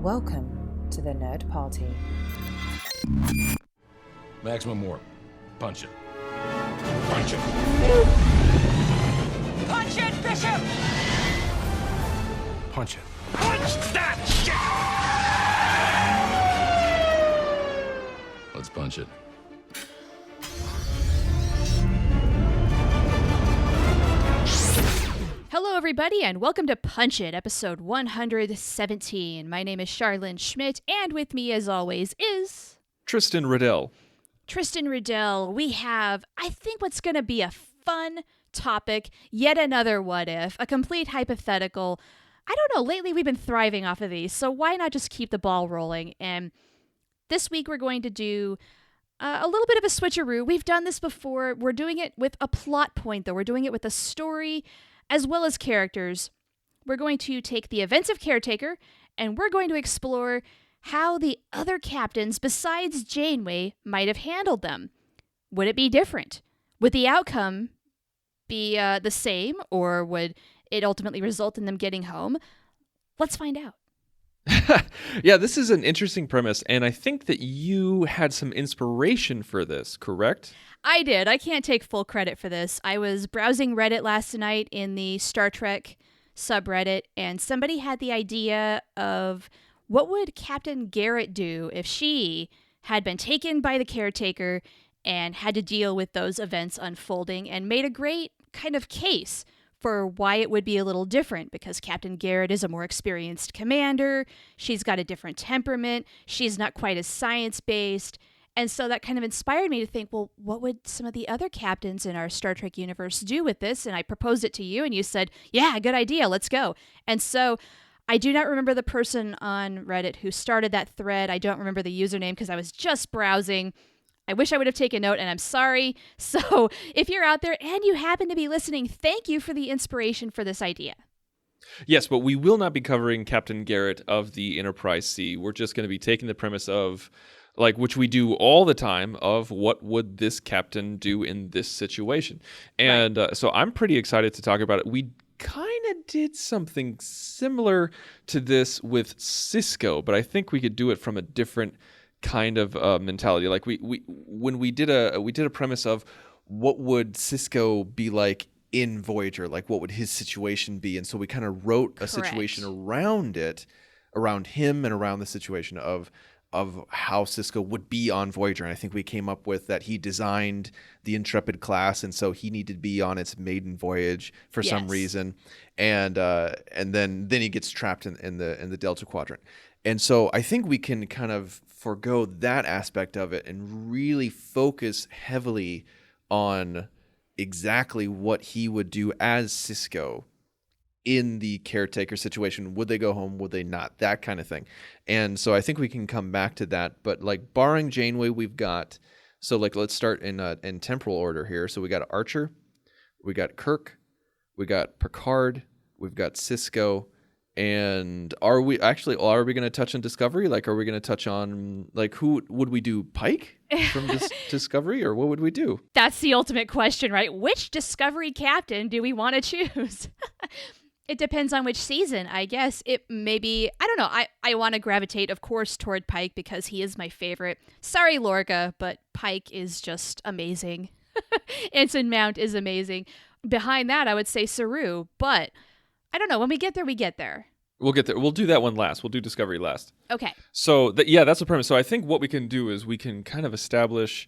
Welcome to the Nerd Party. Maximum warp. Punch it. Punch it. Punch it, Bishop! Punch it. Punch that shit! Let's punch it. Hello, everybody, and welcome to Punch It, episode 117. My name is Charlene Schmidt, and with me, as always, is... Tristan Riddell. Tristan Riddell. We have, I think, what's going to be a fun topic, yet another what if, a complete hypothetical. I don't know, lately we've been thriving off of these, so why not just keep the ball rolling? And this week we're going to do a little bit of a switcheroo. We've done this before. We're doing it with a plot point, though. We're doing it with a story as well as characters. We're going to take the events of Caretaker, and we're going to explore how the other captains besides Janeway might have handled them. Would it be different? Would the outcome be the same, or would it ultimately result in them getting home? Let's find out. Yeah, this is an interesting premise, and I think that you had some inspiration for this, correct? I did. I can't take full credit for this. I was browsing Reddit last night in the Star Trek subreddit, and somebody had the idea of what would Captain Garrett do if she had been taken by the Caretaker and had to deal with those events unfolding, and made a great kind of case for why it would be a little different, because Captain Garrett is a more experienced commander, she's got a different temperament, she's not quite as science-based, and so that kind of inspired me to think, well, what would some of the other captains in our Star Trek universe do with this? And I proposed it to you, and you said, yeah, good idea, let's go. And so I do not remember the person on Reddit who started that thread. I don't remember the username because I was just browsing. I wish I would have taken note, and I'm sorry. So if you're out there and you happen to be listening, thank you for the inspiration for this idea. Yes, but we will not be covering Captain Garrett of the Enterprise C. We're just going to be taking the premise of, which we do all the time, of what would this captain do in this situation. And right. So I'm pretty excited to talk about it. We kind of did something similar to this with Sisko, but I think we could do it from a different kind of mentality. Like when we did a premise of what would Sisko be like in Voyager, like what would his situation be, and so we kind of wrote a situation around it, around him, and around the situation of how Sisko would be on Voyager. And I think we came up with that he designed the Intrepid class, and so he needed to be on its maiden voyage for some reason, and then he gets trapped in the Delta Quadrant. And so I think we can kind of forgo that aspect of it and really focus heavily on exactly what he would do as Sisko in the Caretaker situation. Would they go home? Would they not? That kind of thing. And so I think we can come back to that. But barring Janeway, we've got, so let's start in temporal order here. So we got Archer, we got Kirk, we got Picard, we've got Sisko. And are we going to touch on Discovery? Are we going to touch on, who would we do? Pike from Discovery, or what would we do? That's the ultimate question, right? Which Discovery captain do we want to choose? It depends on which season, I guess. It may be, I don't know. I want to gravitate, of course, toward Pike because he is my favorite. Sorry, Lorca, but Pike is just amazing. Ensign Mount is amazing. Behind that, I would say Saru, but I don't know. When we get there, we get there. We'll get there. We'll do that one last. We'll do Discovery last. Okay. So, that's the premise. So I think what we can do is we can kind of establish,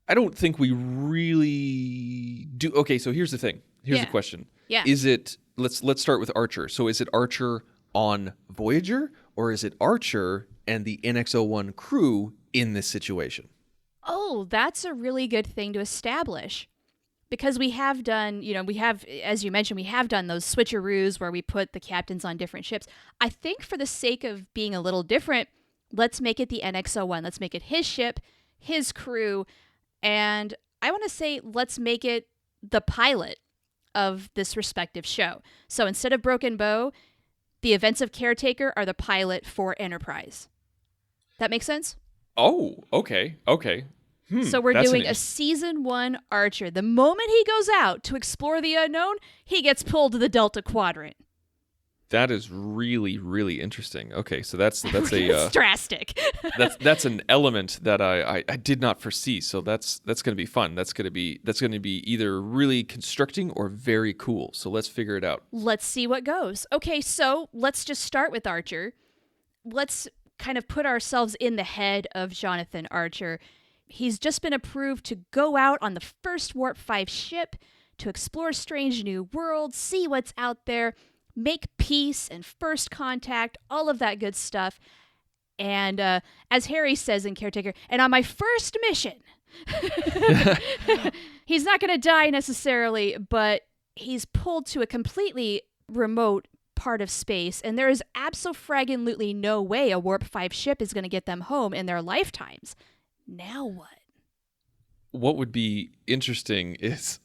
I don't think we really do. Okay, so here's the thing. Here's the question. Yeah. Is it, let's start with Archer. So is it Archer on Voyager, or is it Archer and the NX-01 crew in this situation? Oh, that's a really good thing to establish. Because we have done, as you mentioned, we have done those switcheroos where we put the captains on different ships. I think for the sake of being a little different, let's make it the NX-01. Let's make it his ship, his crew, and I want to say let's make it the pilot of this respective show. So instead of Broken Bow, the events of Caretaker are the pilot for Enterprise. That make sense? Oh, okay. So we're doing a season 1 Archer. The moment he goes out to explore the unknown, he gets pulled to the Delta Quadrant. That is really, really interesting. Okay, so that's a It's drastic. that's an element that I did not foresee. So that's going to be fun. That's going to be either really constricting or very cool. So let's figure it out. Let's see what goes. Okay, so let's just start with Archer. Let's kind of put ourselves in the head of Jonathan Archer. He's just been approved to go out on the first Warp 5 ship to explore strange new worlds, see what's out there, make peace and first contact, all of that good stuff. And as Harry says in Caretaker, and on my first mission, he's not going to die necessarily, but he's pulled to a completely remote part of space, and there is abso-fraggin-lutely no way a Warp 5 ship is going to get them home in their lifetimes. Now what? What would be interesting is,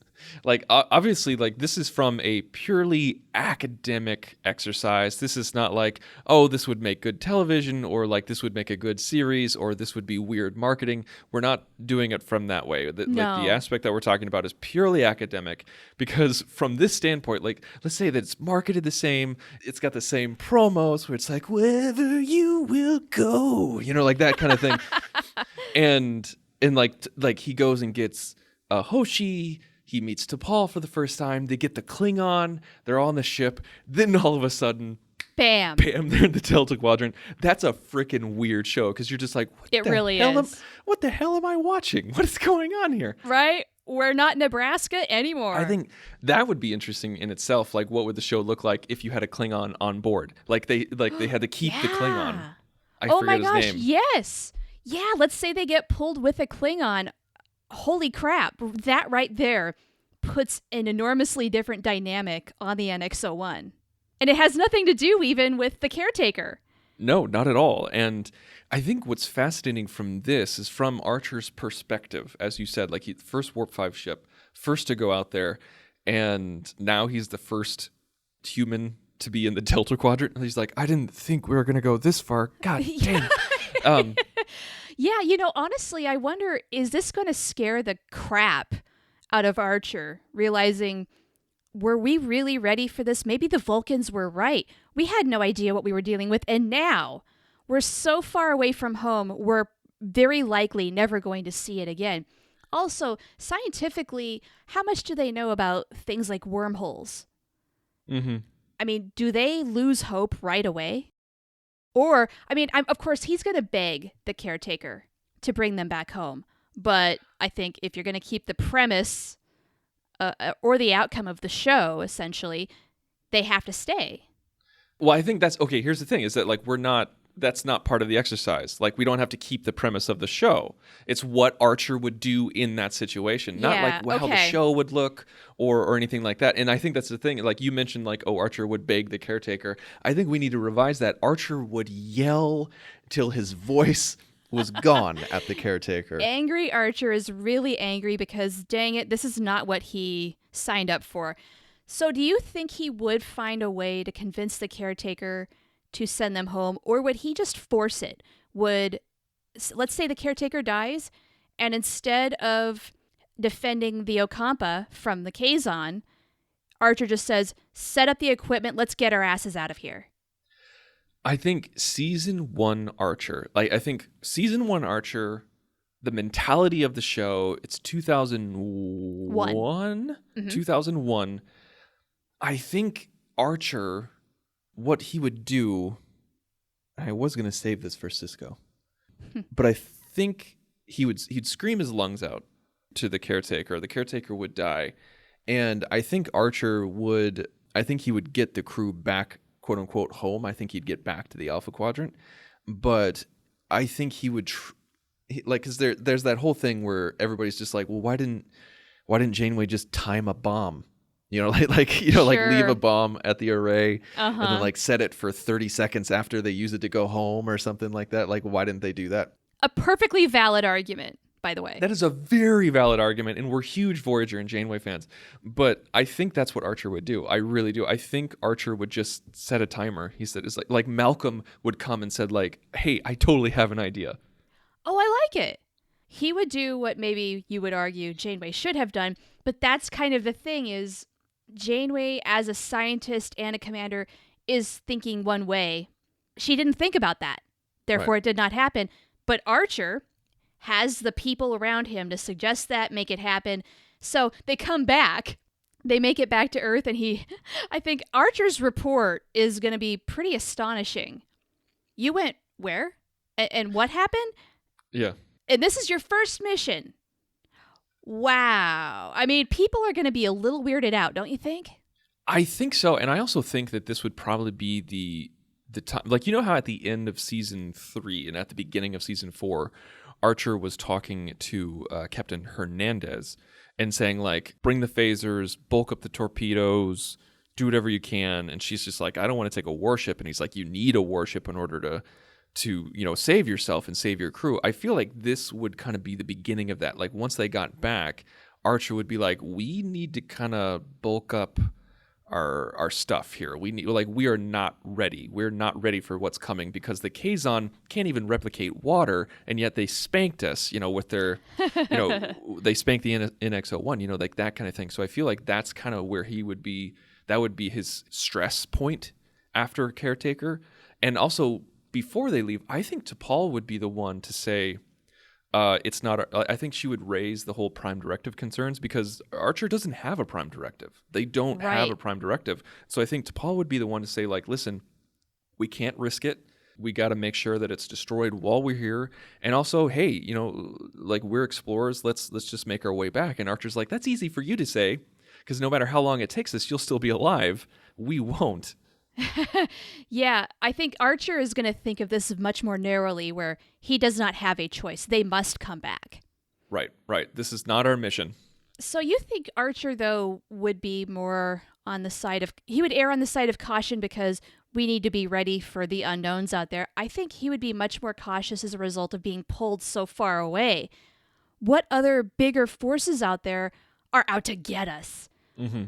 like, obviously, like, this is from a purely academic exercise. This is not like, oh, this would make good television, or like this would make a good series, or this would be weird marketing. We're not doing it from that way. Like, the aspect that we're talking about is purely academic, because from this standpoint, like, let's say that it's marketed the same, it's got the same promos where it's like, wherever you will go, you know, like that kind of thing. and like he goes and gets Hoshi. He meets T'Pol for the first time. They get the Klingon. They're all on the ship. Then all of a sudden, bam, they're in the Delta Quadrant. That's a freaking weird show, because you're just like, it really is. What the hell am I watching? What is going on here? Right? We're not Nebraska anymore. I think that would be interesting in itself. Like, what would the show look like if you had a Klingon on board? Like they had to keep the Klingon. I forget his name. Yes. Yeah, let's say they get pulled with a Klingon. Holy crap, that right there puts an enormously different dynamic on the NX-01. And it has nothing to do even with the Caretaker. No, not at all. And I think what's fascinating from this is from Archer's perspective, as you said, like, first Warp 5 ship, first to go out there, and now he's the first human to be in the Delta Quadrant. And he's like, I didn't think we were going to go this far. God dang. Yeah, you know, honestly, I wonder, is this going to scare the crap out of Archer, realizing, were we really ready for this? Maybe the Vulcans were right. We had no idea what we were dealing with, and now we're so far away from home, we're very likely never going to see it again. Also, scientifically, how much do they know about things like wormholes? Mm-hmm. I mean, do they lose hope right away? Or, I mean, of course, he's going to beg the Caretaker to bring them back home. But I think if you're going to keep the premise or the outcome of the show, essentially, they have to stay. Well, I think that's okay. Here's the thing is that, like, that's not part of the exercise. Like, we don't have to keep the premise of the show. It's what Archer would do in that situation, not how the show would look or anything like that. And I think that's the thing. Like, you mentioned, like, oh, Archer would beg the Caretaker. I think we need to revise that. Archer would yell till his voice was gone at the Caretaker. Angry Archer is really angry because, dang it, this is not what he signed up for. So do you think he would find a way to convince the Caretaker to send them home, or would he just force it? Let's say the Caretaker dies, and instead of defending the Ocampa from the Kazon, Archer just says, set up the equipment, let's get our asses out of here. I think season 1 Archer, the mentality of the show, it's 2001? Mm-hmm. 2001. I think Archer, what he would do, I was going to save this for Sisko, but I think he'd scream his lungs out to the Caretaker. The Caretaker would die. And I think he would get the crew back, quote unquote, home. I think he'd get back to the Alpha Quadrant. But I think he would, because there's that whole thing where everybody's just like, well, why didn't Janeway just time a bomb? You know, like leave a bomb at the array and then like set it for 30 seconds after they use it to go home or something like that. Like, why didn't they do that? A perfectly valid argument, by the way. That is a very valid argument, and we're huge Voyager and Janeway fans. But I think that's what Archer would do. I really do. I think Archer would just set a timer. He said, it's like Malcolm would come and said, like, hey, I totally have an idea. Oh, I like it. He would do what maybe you would argue Janeway should have done, but that's kind of the thing is, Janeway, as a scientist and a commander, is thinking one way. She didn't think about that. Therefore, Right. It did not happen. But Archer has the people around him to suggest that, make it happen. So they come back. They make it back to Earth, and I think Archer's report is going to be pretty astonishing. You went where? And what happened? Yeah. And this is your first mission. Wow. I mean, people are going to be a little weirded out, don't you think? I think so, and I also think that this would probably be the time. Like, you know how at the end of season 3 and at the beginning of season 4, Archer was talking to Captain Hernandez and saying, like, bring the phasers, bulk up the torpedoes, do whatever you can. And she's just like, I don't want to take a warship. And he's like, you need a warship in order to save yourself and save your crew. I feel like this would kind of be the beginning of that. Like, once they got back, Archer would be like, we need to kind of bulk up our stuff here. We are not ready. We're not ready for what's coming because the Kazon can't even replicate water, and yet they spanked us, with their, they spanked the NX-01, like that kind of thing. So I feel like that's kind of where he would be. That would be his stress point after Caretaker. And also, before they leave, I think T'Pol would be the one to say, it's not. I think she would raise the whole Prime Directive concerns because Archer doesn't have a Prime Directive. They don't have a Prime Directive. So I think T'Pol would be the one to say, like, listen, we can't risk it. We got to make sure that it's destroyed while we're here. And also, hey, like, we're explorers. Let's just make our way back. And Archer's like, that's easy for you to say because no matter how long it takes us, you'll still be alive. We won't. Yeah, I think Archer is going to think of this much more narrowly where he does not have a choice. They must come back. Right. This is not our mission. So you think Archer, though, would be more on the side of... He would err on the side of caution because we need to be ready for the unknowns out there. I think he would be much more cautious as a result of being pulled so far away. What other bigger forces out there are out to get us? Mm-hmm.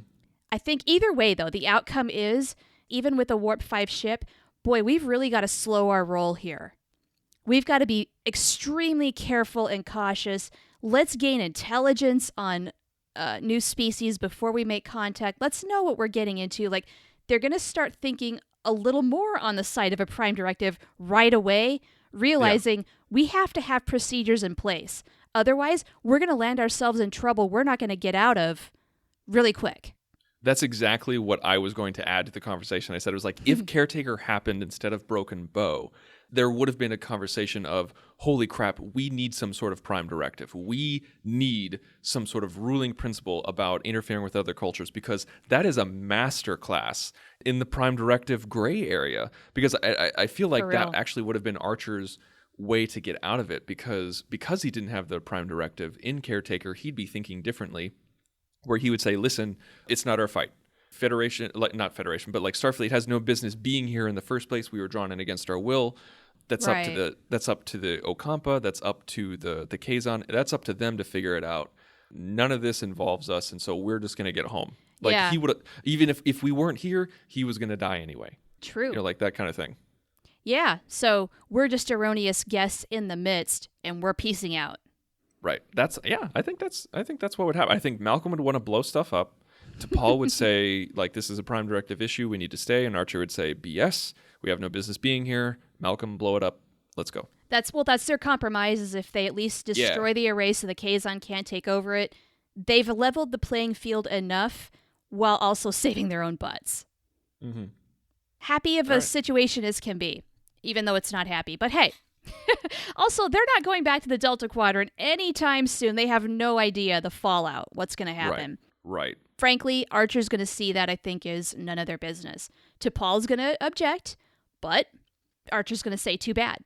I think either way, though, the outcome is... Even with a Warp 5 ship, boy, we've really got to slow our roll here. We've got to be extremely careful and cautious. Let's gain intelligence on new species before we make contact. Let's know what we're getting into. Like, they're going to start thinking a little more on the side of a Prime Directive right away, realizing we have to have procedures in place. Otherwise, we're going to land ourselves in trouble we're not going to get out of really quick. That's exactly what I was going to add to the conversation. I said it was like, if Caretaker happened instead of Broken Bow, there would have been a conversation of, holy crap, we need some sort of Prime Directive. We need some sort of ruling principle about interfering with other cultures because that is a master class in the Prime Directive gray area. Because I feel like that actually would have been Archer's way to get out of it because he didn't have the Prime Directive in Caretaker, he'd be thinking differently. Where he would say, listen, it's not our fight. Not Federation, but like Starfleet has no business being here in the first place. We were drawn in against our will. That's up to the Ocampa. That's up to the Kazon. That's up to them to figure it out. None of this involves us, and so we're just going to get home. Like he would, even if we weren't here, he was going to die anyway. True. Like that kind of thing. Yeah. So we're just erroneous guests in the midst, and we're piecing out. Right. I think that's what would happen. I think Malcolm would want to blow stuff up. T'Pol would say, like, this is a Prime Directive issue. We need to stay. And Archer would say, BS. We have no business being here. Malcolm, blow it up. Let's go. That's their compromise is if they at least destroy the array so the Kazon can't take over it. They've leveled the playing field enough while also saving their own butts. Mm-hmm. Happy of a situation as can be, even though it's not happy. But hey. Also, they're not going back to the Delta Quadrant anytime soon. They have no idea the fallout, what's going to happen. Right. Frankly, Archer's going to see that, I think, is none of their business. T'Pol's going to object, but Archer's going to say, too bad.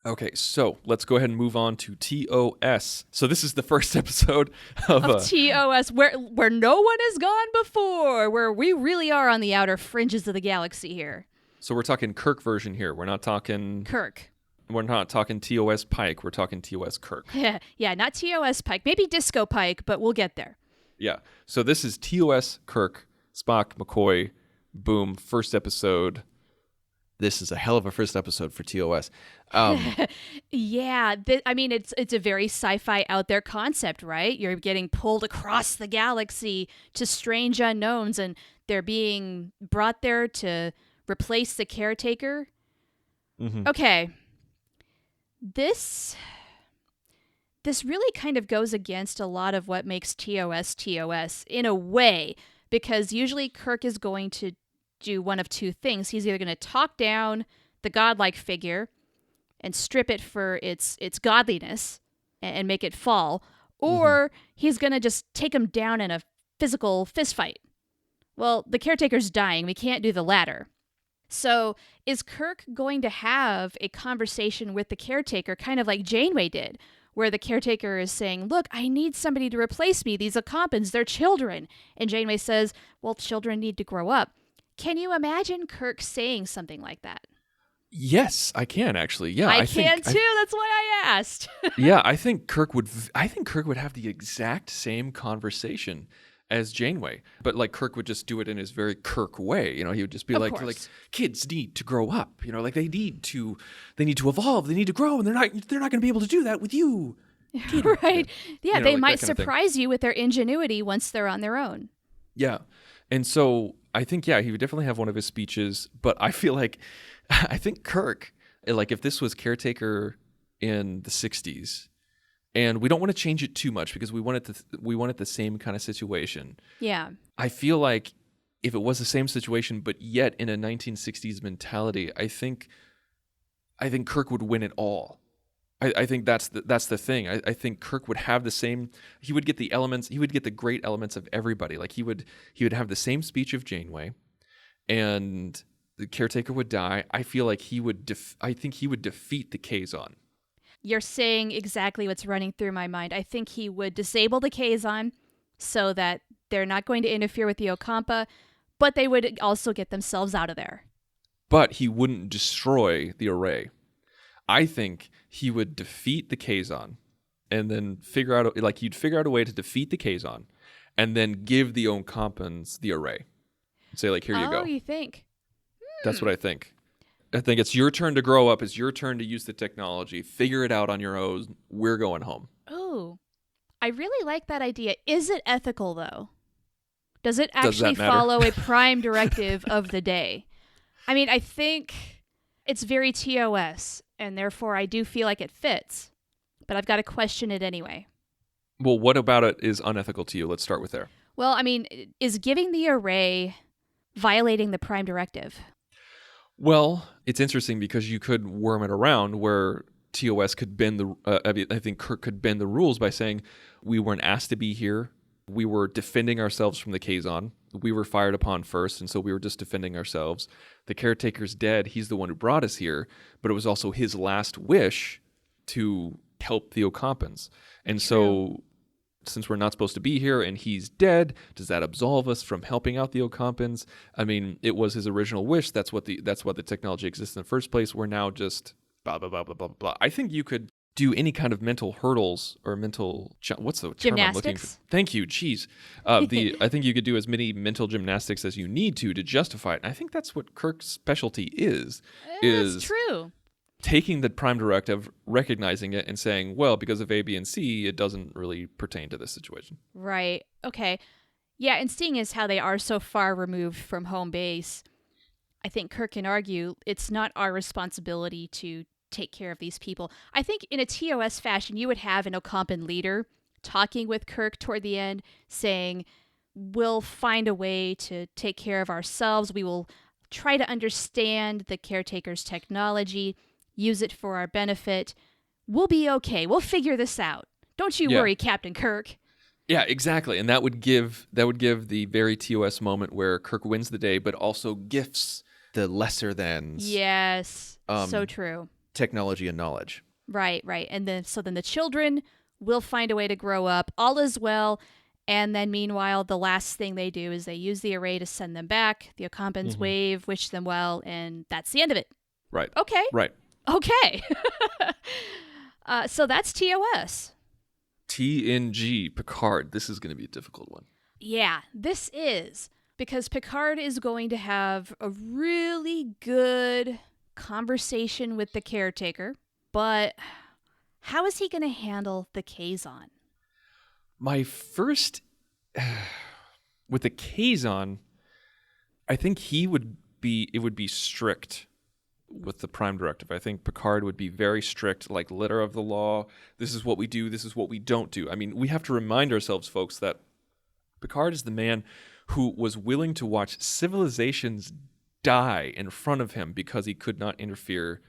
Okay, so let's go ahead and move on to TOS. So this is the first episode of TOS, where no one has gone before, where we really are on the outer fringes of the galaxy here. So we're talking Kirk version here. We're not talking... Kirk. We're not talking TOS Pike. We're talking TOS Kirk. Yeah, not TOS Pike. Maybe Disco Pike, but we'll get there. Yeah. So this is TOS Kirk, Spock, McCoy, boom, first episode. This is a hell of a first episode for TOS. Yeah. It's a very sci-fi out there concept, right? You're getting pulled across the galaxy to strange unknowns, and they're being brought there to replace the Caretaker. Mm-hmm. Okay. This really kind of goes against a lot of what makes TOS TOS in a way, because usually Kirk is going to do one of two things. He's either going to talk down the godlike figure and strip it for its godliness and make it fall, or he's going to just take him down in a physical fistfight. Well, the Caretaker's dying. We can't do the latter. So is Kirk going to have a conversation with the Caretaker, kind of like Janeway did, where the Caretaker is saying, look, I need somebody to replace me. These Ocampans, they're children. And Janeway says, well, children need to grow up. Can you imagine Kirk saying something like that? Yes, I can actually. Yeah, I can too. That's why I asked. Yeah, I think Kirk would have the exact same conversation as Janeway, but like Kirk would just do it in his very Kirk way. You know, he would just be like kids need to grow up. You know, like they need to evolve. They need to grow, and they're not going to be able to do that with you. Right? Yeah, they like might that kind of thing. surprise you with their ingenuity once they're on their own. Yeah, and so I think he would definitely have one of his speeches, but I feel like I think Kirk, like if this was Caretaker in the 60s, and we don't want to change it too much because we want it the same kind of situation. Yeah. I feel like if it was the same situation, but yet in a 1960s mentality, I think Kirk would win it all. I think that's the thing. I think Kirk would have the same. He would get the elements. He would get the great elements of everybody. Like he would have the same speech of Janeway, and the Caretaker would die. I feel like he would. I think he would defeat the Kazon. You're saying exactly what's running through my mind. I think he would disable the Kazon so that they're not going to interfere with the Ocampa, but they would also get themselves out of there. But he wouldn't destroy the array. I think he would defeat the Kazon and then figure out a way to defeat the Kazon and then give the Ocampans the array. Say like, here you go. Oh, you think? That's what I think. I think it's your turn to grow up. It's your turn to use the technology. Figure it out on your own. We're going home. Oh, I really like that idea. Is it ethical, though? Does it actually matter? follow a prime directive of the day? I mean, I think it's very TOS, and therefore I do feel like it fits. But I've got to question it anyway. Well, what about it is unethical to you? Let's start with there. Well, I mean, is giving the array violating the prime directive? Well, it's interesting because you could worm it around where TOS could bend the. I think Kirk could bend the rules by saying we weren't asked to be here. We were defending ourselves from the Kazon. We were fired upon first, and so we were just defending ourselves. The Caretaker's dead. He's the one who brought us here, but it was also his last wish to help the Ocampans. And so, since we're not supposed to be here and he's dead, does that absolve us from helping out the Ocampans? I mean, it was his original wish. That's what the technology exists in the first place. We're now just blah, blah, blah, blah, blah, blah. I think you could do any kind of mental hurdles or what's the term I'm looking for? Thank you. Jeez. I think you could do as many mental gymnastics as you need to justify it. And I think that's what Kirk's specialty is. That's true. Taking the prime directive, recognizing it, and saying, well, because of A, B, and C, it doesn't really pertain to this situation. Right. Okay. Yeah, and seeing as how they are so far removed from home base, I think Kirk can argue it's not our responsibility to take care of these people. I think in a TOS fashion, you would have an Ocampan leader talking with Kirk toward the end, saying, we'll find a way to take care of ourselves. We will try to understand the Caretaker's technology, use it for our benefit. We'll be okay. We'll figure this out. Don't you worry, Captain Kirk. Yeah, exactly. And that would give the very TOS moment where Kirk wins the day, but also gifts the lesser thans. Yes. So true. Technology and knowledge. Right. And then the children will find a way to grow up. All is well. And then meanwhile, the last thing they do is they use the array to send them back. The Ocampans wave, wish them well, and that's the end of it. Right. Okay. Right. Okay. So that's TOS. TNG, Picard. This is going to be a difficult one. Yeah, this is. Because Picard is going to have a really good conversation with the Caretaker. But how is he going to handle the Kazon? My first... with the Kazon, I think he would would be strict with the Prime Directive. I think Picard would be very strict, like letter of the law. This is what we do. This is what we don't do. I mean, we have to remind ourselves, folks, that Picard is the man who was willing to watch civilizations die in front of him because he could not interfere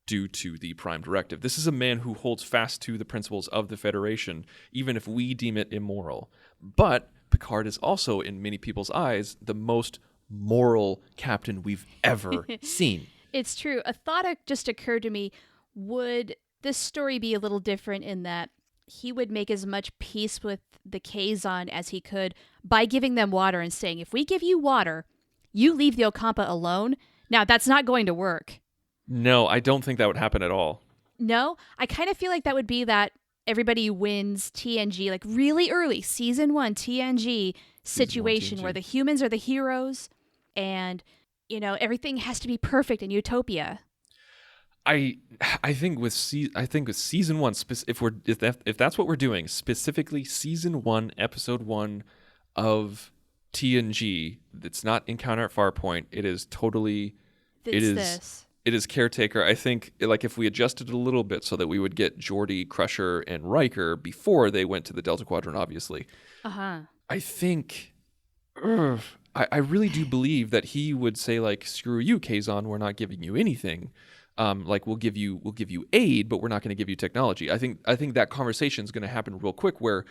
due to the Prime Directive. This is a man who holds fast to the principles of the Federation, even if we deem it immoral. But Picard is also, in many people's eyes, the most moral captain we've ever seen. It's true. A thought just occurred to me. Would this story be a little different in that he would make as much peace with the Kazon as he could by giving them water and saying, if we give you water, you leave the Ocampa alone? Now, that's not going to work. No, I don't think that would happen at all. No? I kind of feel like that would be that everybody wins TNG, like really early, season 1 TNG situation where the humans are the heroes and, everything has to be perfect in Utopia. I think with season 1, if that's what we're doing, specifically season 1, episode 1 of TNG, it's not Encounter at Farpoint. It is totally. It is Caretaker. I think, like, if we adjusted it a little bit so that we would get Geordi, Crusher, and Riker before they went to the Delta Quadrant, obviously. I think. I really do believe that he would say, like, screw you, Kazon, we're not giving you anything. Like, we'll give you aid, but we're not going to give you technology. I think that conversation is going to happen real quick. Where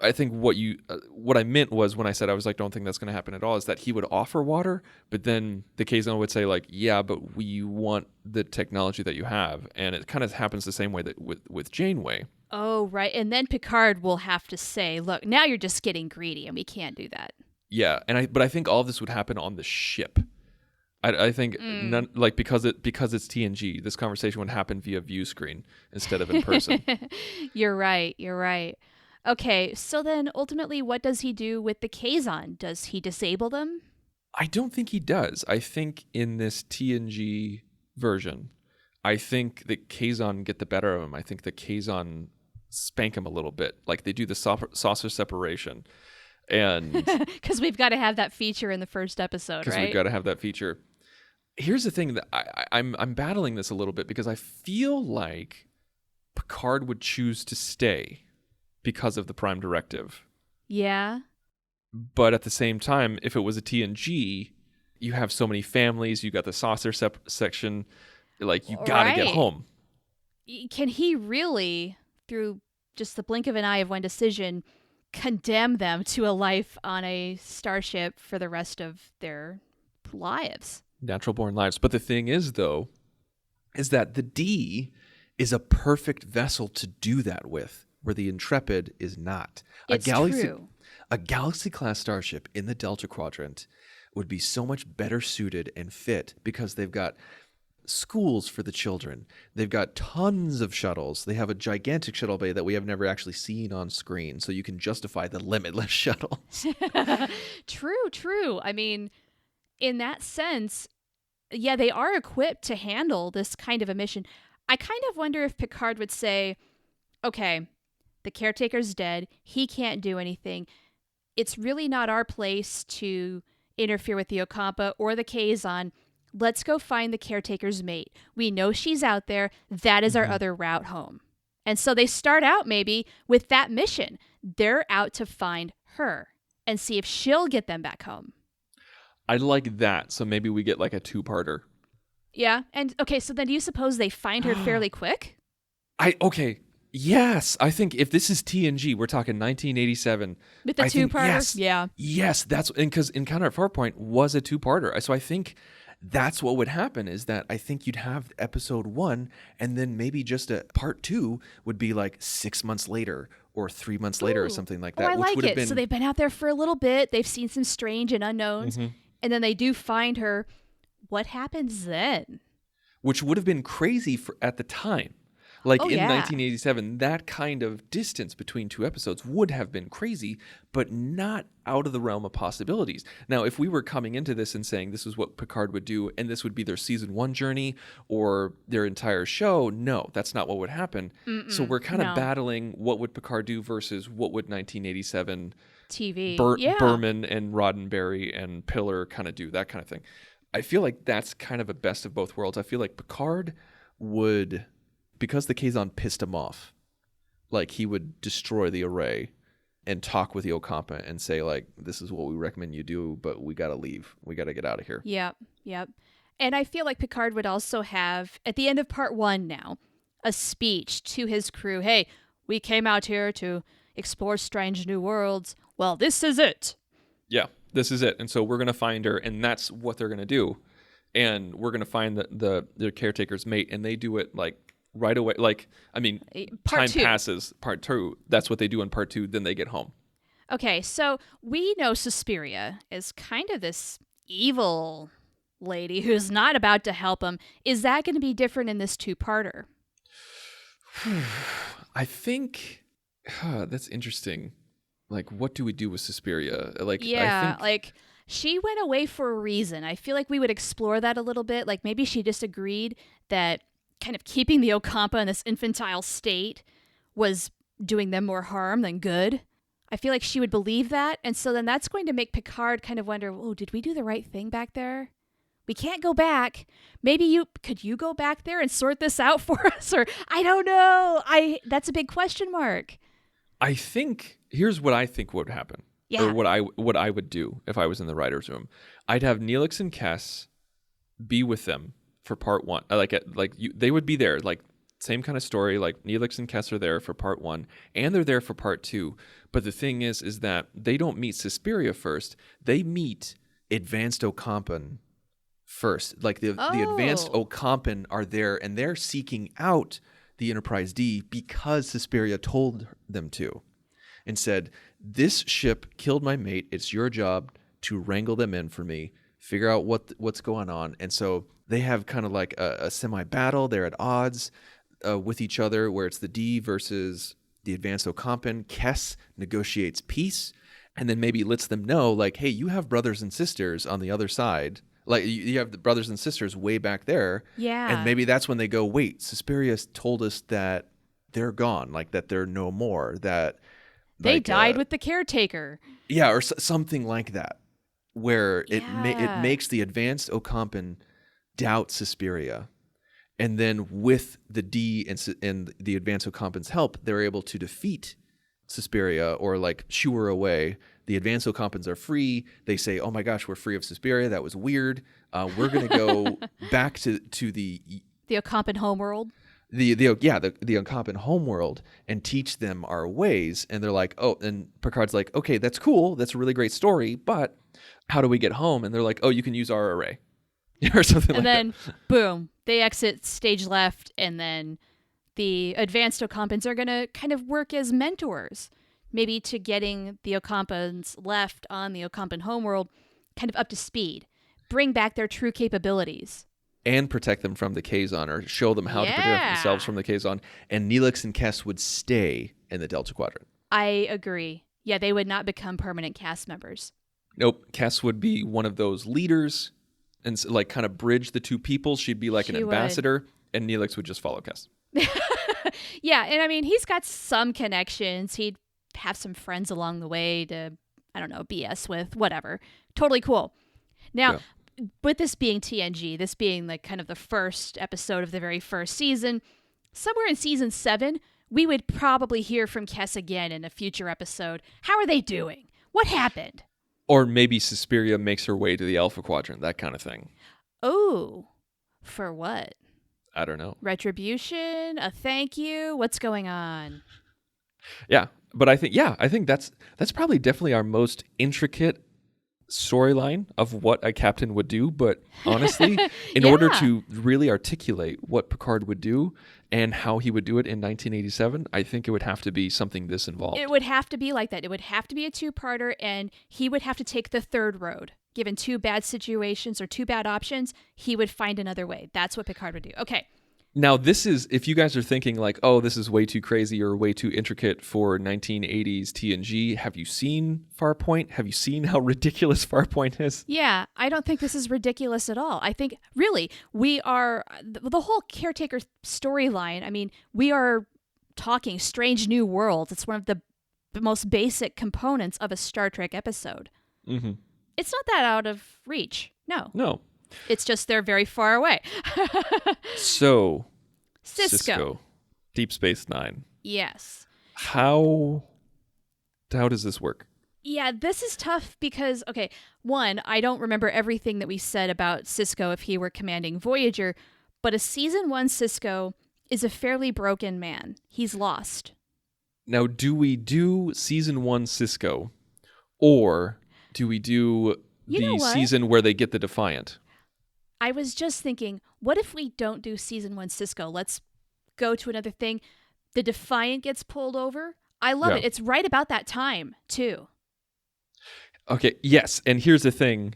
I think what I meant was when I said I was like, don't think that's going to happen at all, is that he would offer water, but then the Kazon would say, like, yeah, but we want the technology that you have, and it kind of happens the same way that with Janeway. Oh, right, and then Picard will have to say, look, now you're just getting greedy, and we can't do that. Yeah, but I think all of this would happen on the ship. I think none, like, because it's TNG, this conversation would happen via view screen instead of in person. You're right. Okay, so then ultimately, what does he do with the Kazon? Does he disable them? I don't think he does. I think in this TNG version, I think the Kazon get the better of him. I think the Kazon spank him a little bit, like they do the saucer separation. And because we've got to have that feature in the first episode, right? Because we've got to have that feature. Here's the thing that I'm battling this a little bit because I feel like Picard would choose to stay because of the Prime Directive. Yeah. But at the same time, if it was a TNG, you have so many families. You got the saucer section. Like, you got to get home. Can he really, through just the blink of an eye of one decision, condemn them to a life on a starship for the rest of their lives? Natural born lives. But the thing is, though, is that the D is a perfect vessel to do that with, where the Intrepid is not. It's true. A Galaxy-class starship in the Delta Quadrant would be so much better suited and fit because they've got schools for the children. They've got tons of shuttles. They have a gigantic shuttle bay that we have never actually seen on screen, so you can justify the limitless shuttles. True. I mean, in that sense, yeah, they are equipped to handle this kind of a mission. I kind of wonder if Picard would say, okay, the Caretaker's dead. He can't do anything. It's really not our place to interfere with the Ocampa or the Kazon. Let's go find the Caretaker's mate. We know she's out there. That is our other route home. And so they start out maybe with that mission. They're out to find her and see if she'll get them back home. I like that. So maybe we get like a 2-parter. Yeah. And okay, so then do you suppose they find her fairly quick? Yes. I think if this is TNG, we're talking 1987. With the 2-parter? Yes, yeah. Yes, that's because Encounter at Farpoint was a 2-parter. So I think that's what would happen, is that I think you'd have episode 1 and then maybe just a part 2 would be like 6 months later or 3 months later or something like that. I like it. So they've been out there for a little bit. They've seen some strange and unknowns. And then they do find her. What happens then? Which would have been crazy at the time. Like in 1987, that kind of distance between 2 episodes would have been crazy, but not out of the realm of possibilities. Now, if we were coming into this and saying this is what Picard would do, and this would be their season 1 journey or their entire show, no, that's not what would happen. So we're kind of battling what would Picard do versus what would 1987 TV Berman and Roddenberry and Piller kind of do, that kind of thing. I feel like that's kind of a best of both worlds. I feel like Picard would, because the Kazon pissed him off, like he would destroy the array and talk with the Ocampa and say, like, this is what we recommend you do, but we got to leave. We got to get out of here. Yep. And I feel like Picard would also have, at the end of part 1 now, a speech to his crew. Hey, we came out here to explore strange new worlds. Well, this is it. Yeah, this is it. And so we're going to find her, and that's what they're going to do. And we're going to find the caretaker's mate, and they do it, like, right away. Like, I mean, Part time 2. passes. Part 2, that's what they do in part 2. Then they get home. Okay, so we know Suspiria is kind of this evil lady who's not about to help him. Is that going to be different in this 2-parter? I think that's interesting. Like, what do we do with Suspiria? Like, Yeah, I think, like she went away for a reason. I feel like we would explore that a little bit. Like maybe she disagreed that kind of keeping the Ocampa in this infantile state was doing them more harm than good. I feel like she would believe that. And so then that's going to make Picard kind of wonder, oh, did we do the right thing back there? We can't go back. Maybe could you go back there and sort this out for us? Or I don't know. That's a big question mark. I think here's what I think would happen. Yeah. Or what I would do if I was in the writer's room. I'd have Neelix and Kes be with them for part 1. They would be there, like same kind of story. Like Neelix and Kes are there for part 1, and they're there for part 2. But the thing is that they don't meet Suspiria first. They meet Advanced Ocampan first. Like the Advanced Ocampan are there, and they're seeking out the Enterprise D because Suspiria told them to, and said, "This ship killed my mate. It's your job to wrangle them in for me, figure out what's going on." And so they have kind of like a semi-battle. They're at odds with each other, where it's the D versus the Advanced Ocampan. Kes negotiates peace, and then maybe lets them know, like, hey, you have brothers and sisters on the other side. Like, you have the brothers and sisters way back there. Yeah. And maybe that's when they go, wait, Suspiria told us that they're gone, like that they're no more, that they died with the caretaker. Yeah, or something like that, where it makes the Advanced Ocampan doubt Suspiria. And then with the D and the Advanced Ocampan's help, they're able to defeat Suspiria, or like shoo her away. The Advanced Ocampans are free. They say, "Oh my gosh, we're free of Suspiria. That was weird. We're gonna go back to the Ocampan homeworld." The Ocampan homeworld and teach them our ways." And they're like, "Oh," and Picard's like, "Okay, that's cool. That's a really great story, but how do we get home?" And they're like, "Oh, you can use our array." Or something like that. And then, boom, they exit stage left, and then the Advanced Ocampans are going to kind of work as mentors, maybe to getting the Ocampans left on the Ocampan homeworld kind of up to speed, bring back their true capabilities. And protect them from the Kazon, or show them how to protect themselves from the Kazon. And Neelix and Kes would stay in the Delta Quadrant. I agree. Yeah, they would not become permanent cast members. Nope. Kes would be one of those leaders and like kind of bridge the two people. She'd be like an ambassador, and Neelix would just follow Kes. Yeah, and I mean, he's got some connections. He'd have some friends along the way to, I don't know, BS with, whatever. Totally cool. Now, with this being TNG, this being like kind of the first episode of the very first season, somewhere in season 7, we would probably hear from Kes again in a future episode. How are they doing? What happened? Or maybe Suspiria makes her way to the Alpha Quadrant, that kind of thing. Oh, for what? I don't know. Retribution? A thank you? What's going on? Yeah, but I think that's probably definitely our most intricate storyline of what a captain would do. But honestly, in order to really articulate what Picard would do and how he would do it in 1987, I think it would have to be something this involved. It would have to be like that. It would have to be a 2-parter, and he would have to take the third road. Given 2 bad situations or 2 bad options, he would find another way. That's what Picard would do. Okay. Now, this is, if you guys are thinking like, oh, this is way too crazy or way too intricate for 1980s TNG, have you seen Farpoint? Have you seen how ridiculous Farpoint is? Yeah, I don't think this is ridiculous at all. I think, really, we are, the whole Caretaker storyline, I mean, we are talking strange new worlds. It's one of the most basic components of a Star Trek episode. Mm-hmm. It's not that out of reach. No. It's just they're very far away. So, Sisko. Deep Space Nine. Yes. How does this work? Yeah, this is tough because, okay, one, I don't remember everything that we said about Sisko if he were commanding Voyager, but a season 1 Sisko is a fairly broken man. He's lost. Now, do we do season 1 Sisko, or do we do the season where they get the Defiant? I was just thinking, what if we don't do season 1 Sisko? Let's go to another thing. The Defiant gets pulled over. I love it. It's right about that time, too. Okay, yes. And here's the thing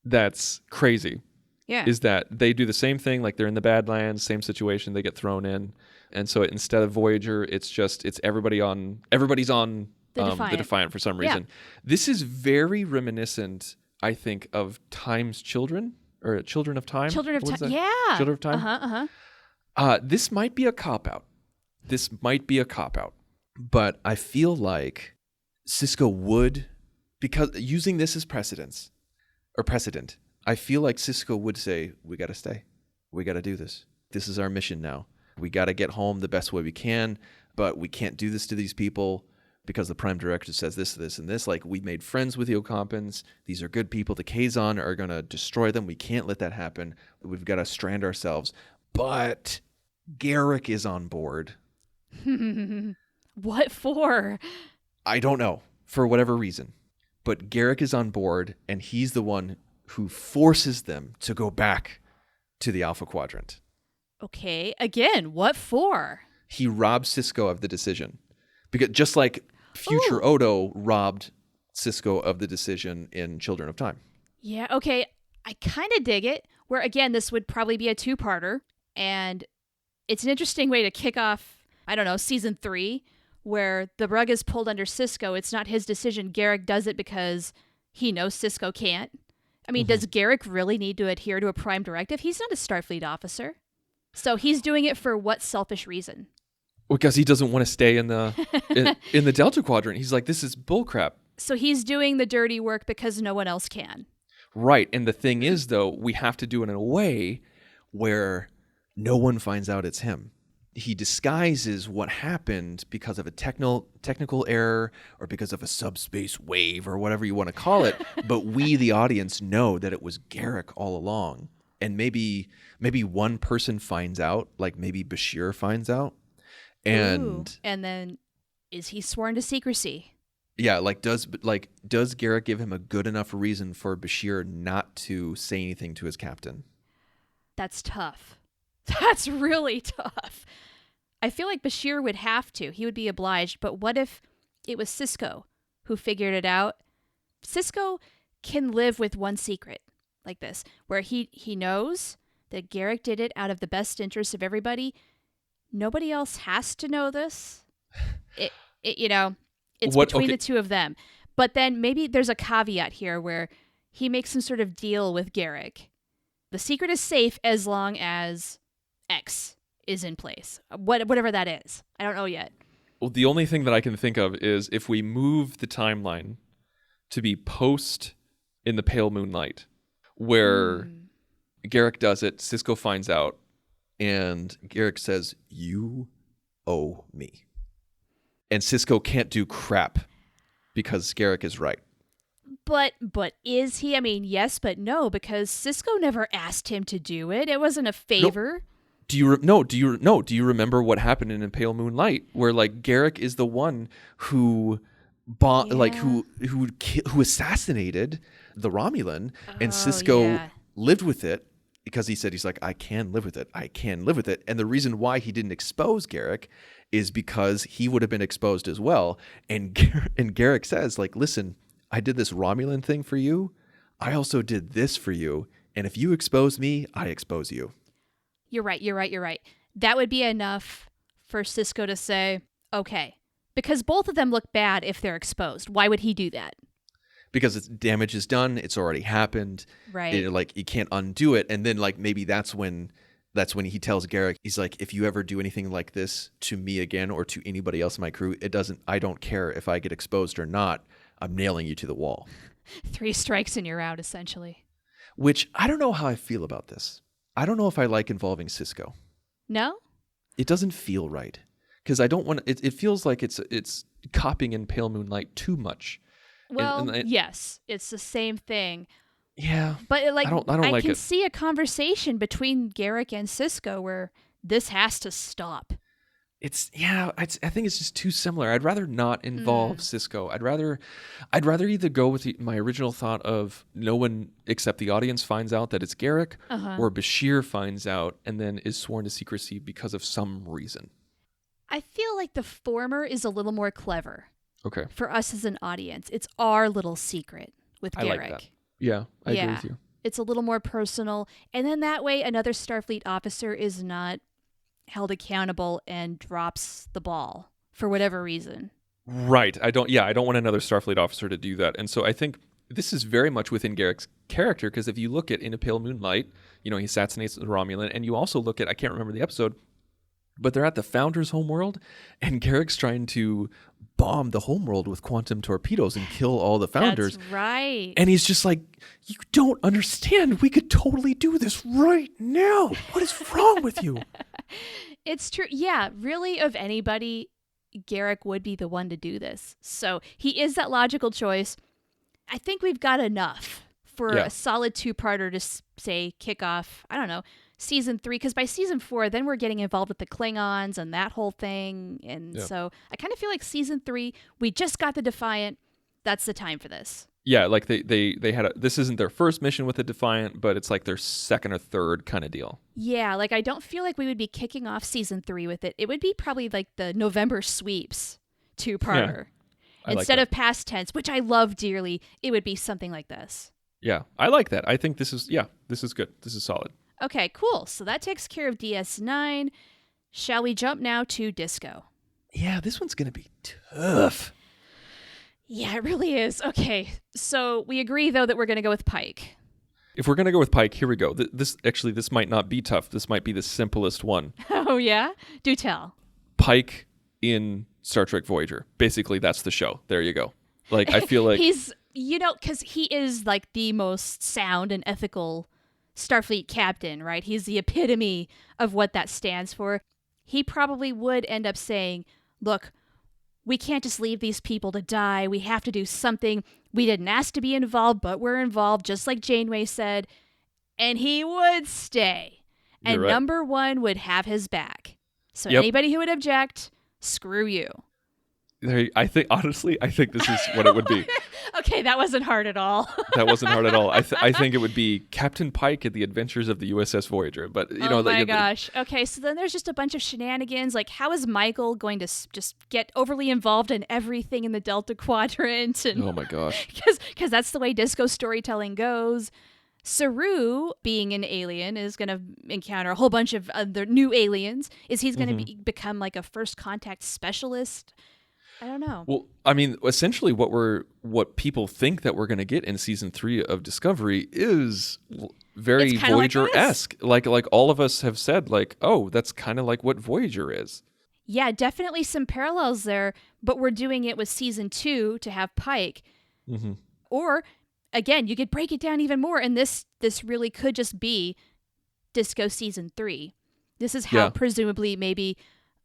that's crazy. Yeah. Is that they do the same thing, like they're in the Badlands, same situation, they get thrown in. And so instead of Voyager, it's everybody's on the Defiant for some reason. Yeah. This is very reminiscent, I think, of Time's Children, or Children of Time. Children of Time, yeah. Children of Time. This might be a cop-out. But I feel like Sisko would, because using this as precedent, I feel like Sisko would say, we got to stay. We got to do this. This is our mission now. We got to get home the best way we can, but we can't do this to these people because the Prime Directive says this, and this. Like, we made friends with the Ocampans. These are good people. The Kazon are going to destroy them. We can't let that happen. We've got to strand ourselves. But Garrick is on board. What for? I don't know, for whatever reason. But Garrick is on board, and he's the one who forces them to go back to the Alpha Quadrant. Okay, again, what for? He robs Sisko of the decision. Because just like future Odo robbed Sisko of the decision in Children of Time. Yeah, okay, I kind of dig it. Where, again, this would probably be a 2-parter, and it's an interesting way to kick off, I don't know, season 3, where the rug is pulled under Sisko. It's not his decision. Garrick does it because he knows Sisko can't. I mean, does Garrick really need to adhere to a Prime Directive? He's not a Starfleet officer. So he's doing it for what selfish reason? Because he doesn't want to stay in the in the Delta Quadrant. He's like, this is bullcrap. So he's doing the dirty work because no one else can. Right. And the thing is, though, we have to do it in a way where no one finds out it's him. He disguises what happened because of a technical error or because of a subspace wave or whatever you want to call it. But we, the audience, know that it was Garrick all along. And maybe one person finds out, like maybe Bashir finds out. And then is he sworn to secrecy? Yeah, does Garrick give him a good enough reason for Bashir not to say anything to his captain? That's tough. That's really tough. I feel like Bashir would have to. He would be obliged. But what if it was Sisko who figured it out? Sisko can live with one secret like this, where he knows that Garrick did it out of the best interest of everybody. Nobody else has to know this. It's between the two of them. But then maybe there's a caveat here where he makes some sort of deal with Garrick. The secret is safe as long as X is in place. Whatever that is. I don't know yet. Well, the only thing that I can think of is if we move the timeline to be post in the pale moonlight, where Garrick does it, Sisko finds out, and Garrick says, "You owe me." And Sisko can't do crap because Garrick is right. But is he? I mean, yes, but no, because Sisko never asked him to do it. It wasn't a favor. Do you remember what happened in Pale Moonlight, where Garrick is the one who who assassinated the Romulan, and Sisko lived with it because he's like, I can live with it. And the reason why he didn't expose Garrick is because he would have been exposed as well. And Garrick says, listen, I did this Romulan thing for you. I also did this for you. And if you expose me, I expose you. You're right. That would be enough for Sisko to say, okay. Because both of them look bad if they're exposed. Why would he do that? Because damage is done. It's already happened. Right. You can't undo it. And then maybe that's when he tells Garrick, he's like, if you ever do anything like this to me again or to anybody else in my crew, I don't care if I get exposed or not. I'm nailing you to the wall. 3 strikes and you're out, essentially. which I don't know how I feel about this. I don't know if I like involving Sisko. No? It doesn't feel right because I don't want. It feels like it's copying in Pale Moonlight too much. Well, yes, it's the same thing. Yeah, but I don't like can it. see a conversation between Garak and Sisko where this has to stop. I think it's just too similar. I'd rather not involve Sisko. I'd rather either go with my original thought of no one except the audience finds out that it's Garak, or Bashir finds out and then is sworn to secrecy because of some reason. I feel like the former is a little more clever. Okay. For us as an audience, it's our little secret with Garak. I like that. Yeah, I agree with you. It's a little more personal, and then that way another Starfleet officer is not held accountable and drops the ball for whatever reason. Right. I don't want another Starfleet officer to do that. And so I think this is very much within Garak's character, because if you look at In a Pale Moonlight, he assassinates the Romulan, and you also look at, I can't remember the episode, but they're at the Founders' homeworld, and Garak's trying to bomb the homeworld with quantum torpedoes and kill all the Founders. That's right. And he's just like, you don't understand. We could totally do this right now. What is wrong with you? It's true. Yeah, really, of anybody, Garak would be the one to do this. So he is that logical choice. I think we've got enough for a solid two-parter to say kick off, I don't know, season 3, because by season 4, then we're getting involved with the Klingons and that whole thing. And so I kind of feel like season 3, we just got the Defiant. That's the time for this. Yeah, like they had this isn't their first mission with the Defiant, but it's like their second or third kind of deal. Yeah, like I don't feel like we would be kicking off season 3 with it. It would be probably like the November sweeps two-parter. Yeah, instead of past tense, which I love dearly, it would be something like this. Yeah, I like that. I think this is good. This is solid. Okay, cool. So that takes care of DS9. Shall we jump now to Disco? Yeah, this one's going to be tough. Yeah, it really is. Okay, so we agree, though, that we're going to go with Pike. If we're going to go with Pike, here we go. This might not be tough. This might be the simplest one. Oh, yeah? Do tell. Pike in Star Trek Voyager. Basically, that's the show. There you go. Like, I feel like... He's, because he is, like, the most sound and ethical Starfleet captain, right? He's the epitome of what that stands for. He probably would end up saying, look, we can't just leave these people to die. We have to do something. We didn't ask to be involved, but we're involved, just like Janeway said. And he would stay. And right. Number 1 would have his back. So Yep. Anybody who would object, screw you. I think this is what it would be. Okay, that wasn't hard at all. That wasn't hard at all. I think it would be Captain Pike at the Adventures of the USS Voyager. But oh my gosh. Okay, so then there's just a bunch of shenanigans. Like, how is Michael going to just get overly involved in everything in the Delta Quadrant? And, oh my gosh. Because that's the way disco storytelling goes. Saru, being an alien, is going to encounter a whole bunch of other new aliens. He's going to become like a first contact specialist? I don't know. Well, I mean, essentially what people think that we're going to get in season 3 of Discovery is very Voyager-esque. Like all of us have said, like, oh, that's kind of like what Voyager is. Yeah, definitely some parallels there, but we're doing it with season 2 to have Pike. Mm-hmm. Or, again, you could break it down even more, and this really could just be Disco season 3. This is how presumably maybe...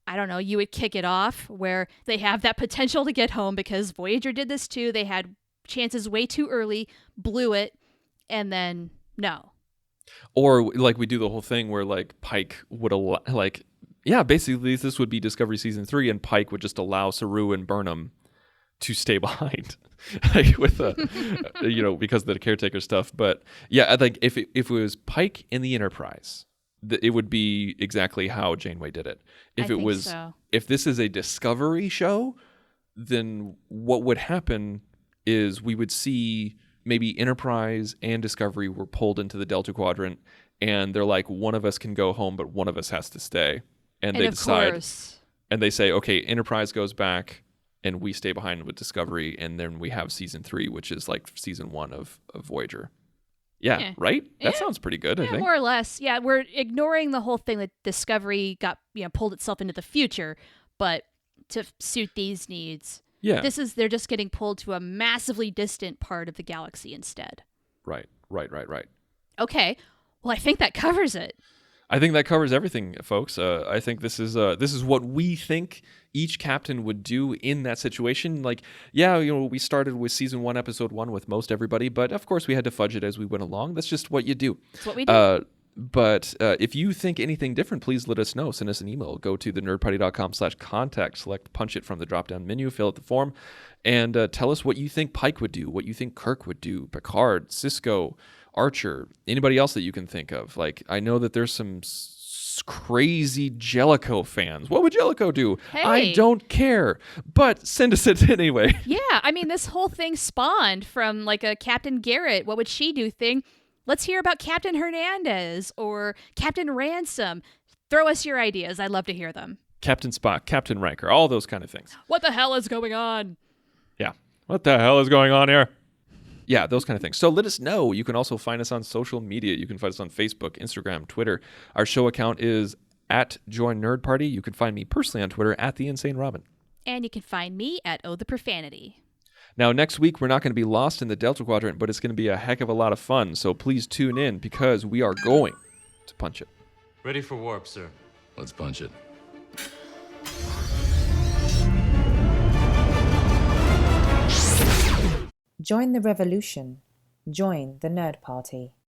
I don't know, you would kick it off where they have that potential to get home because Voyager did this too. They had chances way too early, blew it, and then no. Or like we do the whole thing where like Pike would basically this would be Discovery season 3 and Pike would just allow Saru and Burnham to stay behind with because of the caretaker stuff. But yeah, I think if it was Pike in the Enterprise, it would be exactly how Janeway did it. If this is a Discovery show, then what would happen is we would see maybe Enterprise and Discovery were pulled into the Delta Quadrant, and they're like, one of us can go home, but one of us has to stay. And they decide, and they say, okay, Enterprise goes back, and we stay behind with Discovery, and then we have season 3, which is like season 1 of Voyager. Yeah, right? That sounds pretty good, I think. More or less. Yeah, we're ignoring the whole thing that Discovery got, pulled itself into the future, but to suit these needs. Yeah. They're just getting pulled to a massively distant part of the galaxy instead. Right. Okay. Well, I think that covers it. I think that covers everything, folks. I think this is what we think each captain would do in that situation. Like, yeah, we started with season 1, episode 1 with most everybody, but of course we had to fudge it as we went along. That's just what you do. That's what we do. But if you think anything different, please let us know. Send us an email. Go to thenerdparty.com/contact. Select Punch It from the drop-down menu. Fill out the form. And tell us what you think Pike would do, what you think Kirk would do, Picard, Sisko, Archer, anybody else that you can think of. Like, I know that there's some crazy Jellicoe fans. What would Jellicoe do? Hey. I don't care. But send us it anyway. Yeah, I mean, this whole thing spawned from like a Captain Garrett, what would she do thing. Let's hear about Captain Hernandez or Captain Ransom. Throw us your ideas. I'd love to hear them. Captain Spock, Captain Riker, all those kind of things. What the hell is going on? Yeah. What the hell is going on here? Yeah, those kind of things. So let us know. You can also find us on social media. You can find us on Facebook, Instagram, Twitter. Our show account is @JoinNerdParty. You can find me personally on Twitter @TheInsaneRobin. And you can find me at Oh the Profanity. Now, next week, we're not going to be lost in the Delta Quadrant, but it's going to be a heck of a lot of fun. So please tune in because we are going to punch it. Ready for warp, sir. Let's punch it. Join the revolution. Join the Nerd Party.